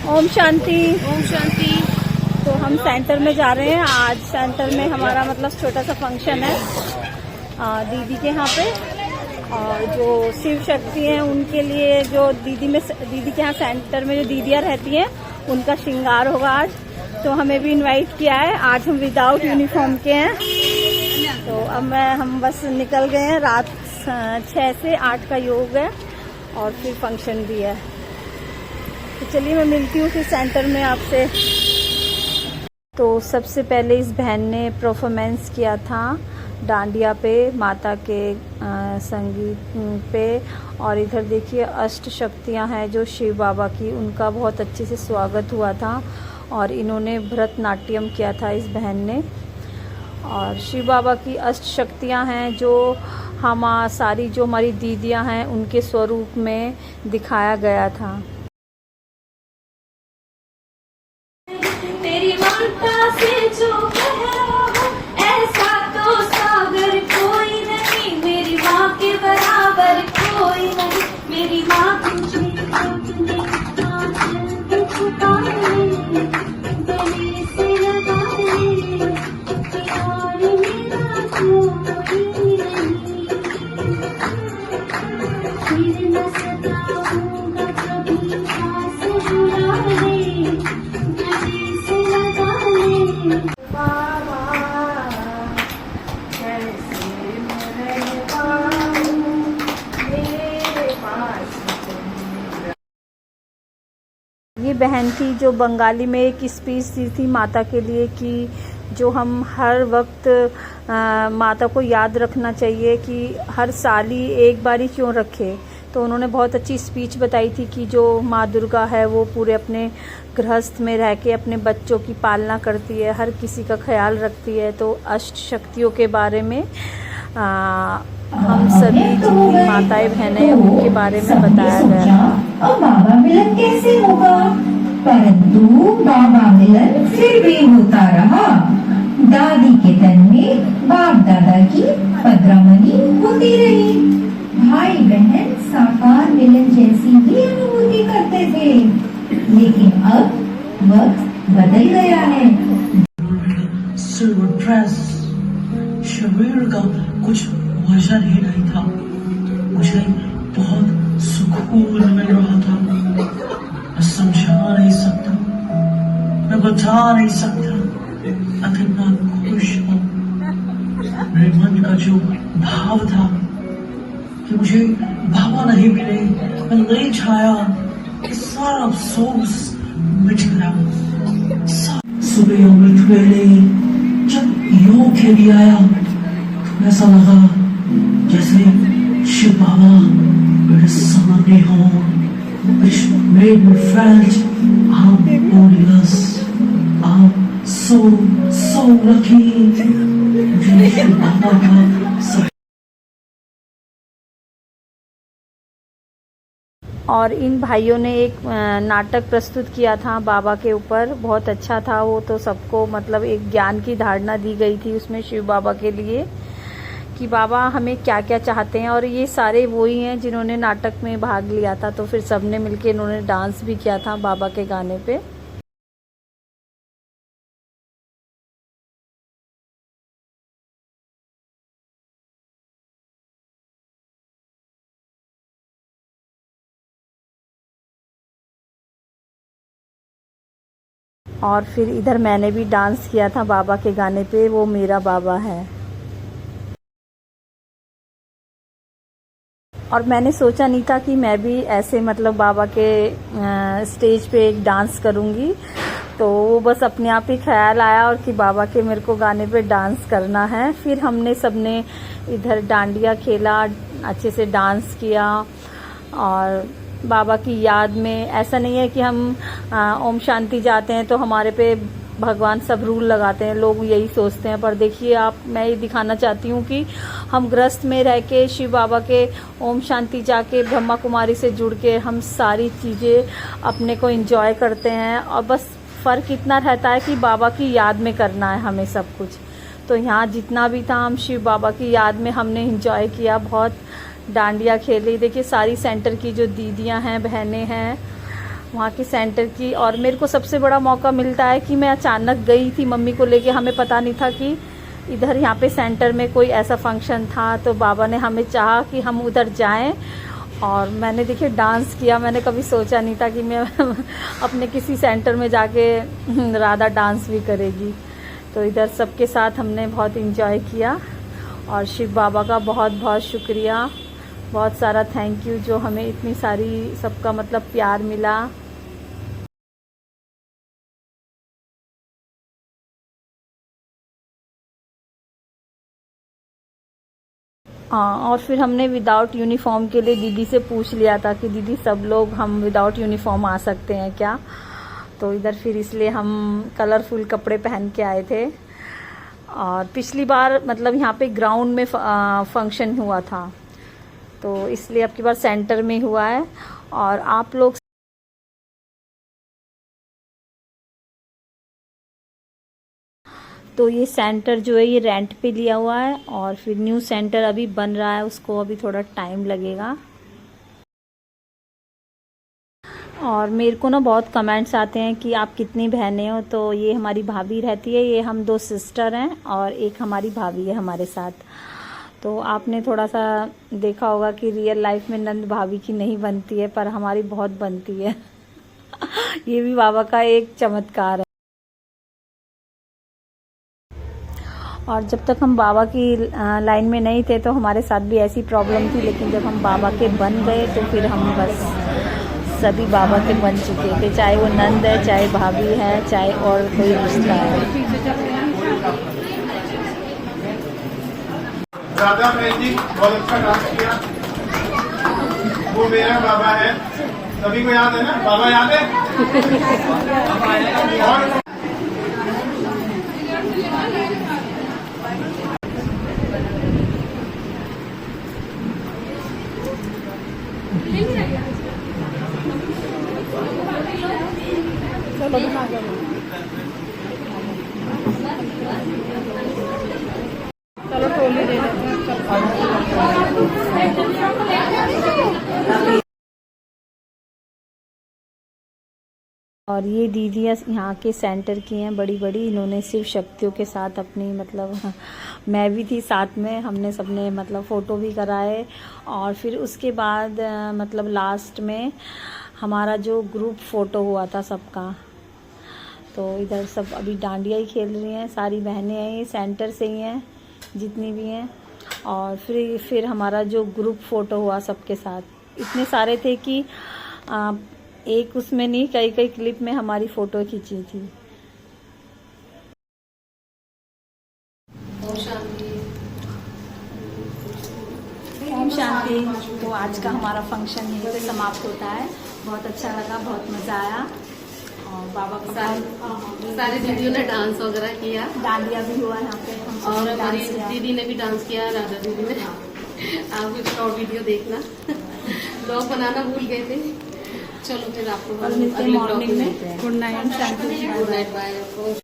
ओम शांति। ओम शांति। तो हम सेंटर में जा रहे हैं। आज सेंटर में हमारा मतलब छोटा सा फंक्शन है दीदी के यहाँ पे, और जो शिव शक्ति हैं उनके लिए जो दीदी के यहाँ सेंटर में जो दीदियाँ रहती हैं उनका श्रृंगार होगा आज। तो हमें भी इनवाइट किया है। आज हम विदाउट यूनिफॉर्म के हैं। तो अब हम बस निकल गए हैं। रात 6 से 8 का योग है और फिर फंक्शन भी है। तो चलिए मैं मिलती हूँ फिर सेंटर में आपसे। तो सबसे पहले इस बहन ने परफॉर्मेंस किया था डांडिया पे, माता के संगीत पे। और इधर देखिए अष्ट शक्तियाँ हैं जो शिव बाबा की, उनका बहुत अच्छे से स्वागत हुआ था। और इन्होंने भरतनाट्यम किया था इस बहन ने। और शिव बाबा की अष्ट शक्तियाँ हैं जो सारी जो हमारी दीदियाँ हैं उनके स्वरूप में दिखाया गया था। तेरी ममता से जो ऐसा तो सागर कोई नहीं, मेरी माँ के बराबर कोई नहीं। मेरी माँ तुझे छुपा ले, गले से लगा ले, प्यार मेरा कोई नहीं। फिर न सताऊंगा कभी पास बुला ले, गले से लगा ले। बाबा कैसे मैं रह पाऊं, मेरे पास ये बहन थी जो बंगाली में एक स्पीच दी थी माता के लिए कि जो हम हर वक्त माता को याद रखना चाहिए कि हर साल ही एक बार ही क्यों रखे। तो उन्होंने बहुत अच्छी स्पीच बताई थी कि जो माँ दुर्गा है वो पूरे अपने गृहस्थ में रह के अपने बच्चों की पालना करती है, हर किसी का ख्याल रखती है। तो अष्ट शक्तियों के बारे में हम सभी जितनी माताएं बहनें उनके बारे में बताया गया था। अब बाबा मिलन कैसे होगा, परंतु बाबा मिलन फिर भी होता रहा। दादी के तन में बाप दादा की पदरामनी होती रही। भाई बहन साकार मिलन जैसी ही अनुभूति करते थे। लेकिन अब वक्त बदल गया है। सिल्वर ड्रेस, शरीर का कुछ वजन ही नहीं था। मुझे बहुत सुकून मिल रहा था। मैं समझा नहीं सकता, मैं बता नहीं सकता, मैं कितना खुश हूँ। मेरे मन का जो भाव था कि मुझे बाबा नहीं मिले, मैं नहीं छाया, ये सारा अफसोस मिट गया। सुबह अमृत वेले जब योग के लिए आया तो ऐसा लगा जैसे शिव बाबा मेरे सामने हो। Which made me felt how glorious, how so lucky। मुझे शिव बाबा का और इन भाइयों ने एक नाटक प्रस्तुत किया था बाबा के ऊपर, बहुत अच्छा था वो। तो सबको मतलब एक ज्ञान की धारणा दी गई थी उसमें शिव बाबा के लिए कि बाबा हमें क्या क्या चाहते हैं। और ये सारे वही हैं जिन्होंने नाटक में भाग लिया था। तो फिर सबने मिलके इन्होंने डांस भी किया था बाबा के गाने पे। और फिर इधर मैंने भी डांस किया था बाबा के गाने पे, वो मेरा बाबा है। और मैंने सोचा नहीं था कि मैं भी ऐसे मतलब बाबा के स्टेज पे एक डांस करूँगी। तो वो बस अपने आप ही ख्याल आया और कि बाबा के मेरे को गाने पे डांस करना है। फिर हमने सबने इधर डांडिया खेला, अच्छे से डांस किया। और बाबा की याद में ऐसा नहीं है कि हम ओम शांति जाते हैं तो हमारे पे भगवान सब रूल लगाते हैं, लोग यही सोचते हैं। पर देखिए आप, मैं ये दिखाना चाहती हूँ कि हम गृहस्थ में रह के शिव बाबा के ओम शांति जाके ब्रह्मा कुमारी से जुड़ के हम सारी चीज़ें अपने को एंजॉय करते हैं। और बस फ़र्क इतना रहता है कि बाबा की याद में करना है हमें सब कुछ। तो यहाँ जितना भी था हम शिव बाबा की याद में हमने एंजॉय किया, बहुत डांडिया खेली। देखिए सारी सेंटर की जो दीदियाँ हैं, बहनें हैं, वहाँ के सेंटर की। और मेरे को सबसे बड़ा मौका मिलता है कि मैं अचानक गई थी मम्मी को लेके, हमें पता नहीं था कि इधर यहाँ पे सेंटर में कोई ऐसा फंक्शन था, तो बाबा ने हमें चाहा कि हम उधर जाएं। और मैंने देखिए डांस किया, मैंने कभी सोचा नहीं था कि मैं अपने किसी सेंटर में जाके राधा डांस भी करेगी। तो इधर सबके साथ हमने बहुत इंजॉय किया और शिव बाबा का बहुत बहुत शुक्रिया, बहुत सारा थैंक यू जो हमें इतनी सारी सबका मतलब प्यार मिला। और फिर हमने विदाउट यूनिफॉर्म के लिए दीदी से पूछ लिया था कि दीदी सब लोग हम विदाउट यूनिफॉर्म आ सकते हैं क्या। तो इधर फिर इसलिए हम कलरफुल कपड़े पहन के आए थे। और पिछली बार मतलब यहाँ पे ग्राउंड में फंक्शन हुआ था, तो इसलिए अब की बार सेंटर में हुआ है। और आप लोग तो ये सेंटर जो है ये रेंट पे लिया हुआ है और फिर न्यू सेंटर अभी बन रहा है, उसको अभी थोड़ा टाइम लगेगा। और मेरे को ना बहुत कमेंट्स आते हैं कि आप कितनी बहनें हो, तो ये हमारी भाभी रहती है, ये हम 2 सिस्टर हैं और एक हमारी भाभी है हमारे साथ। तो आपने थोड़ा सा देखा होगा कि रियल लाइफ में नंद भाभी की नहीं बनती है, पर हमारी बहुत बनती है। ये भी बाबा का एक चमत्कार है। और जब तक हम बाबा की लाइन में नहीं थे तो हमारे साथ भी ऐसी प्रॉब्लम थी, लेकिन जब हम बाबा के बन गए तो फिर हम बस सभी बाबा के बन चुके थे, चाहे वो नंद है, चाहे भाभी है, चाहे और कोई रिश्ता है। राधा मैम जी बहुत अच्छा डांस किया, वो मेरा बाबा है, सभी को याद है ना, बाबा याद है। और चलो ट्रॉली दे देते हैं। और ये दीदियाँ यहाँ के सेंटर की हैं बड़ी बड़ी, इन्होंने शिव शक्तियों के साथ अपनी मतलब मैं भी थी साथ में, हमने सबने मतलब फ़ोटो भी कराए। और फिर उसके बाद मतलब लास्ट में हमारा जो ग्रुप फ़ोटो हुआ था सबका, तो इधर सब अभी डांडिया ही खेल रही हैं, सारी बहनें हैं, ये सेंटर से ही हैं जितनी भी हैं। और फिर हमारा जो ग्रुप फ़ोटो हुआ सबके साथ, इतने सारे थे कि एक उसमें नहीं कई कई क्लिप में हमारी फ़ोटो खींची थी। ओम शांति। तो आज का हमारा फंक्शन यहीं पे समाप्त होता है। बहुत अच्छा लगा, बहुत मज़ा आया। और बाबा का सारी दीदियों ने डांस वगैरह किया, डांडिया भी हुआ यहाँ पे, और हमारी दीदी ने भी डांस किया, राधा दीदी ने। आप भी शॉर्ट वीडियो देखना। ब्लॉग बनाना भूल गए थे। चलो फिर आपको मिलते हैं मॉर्निंग में। Good night, bye.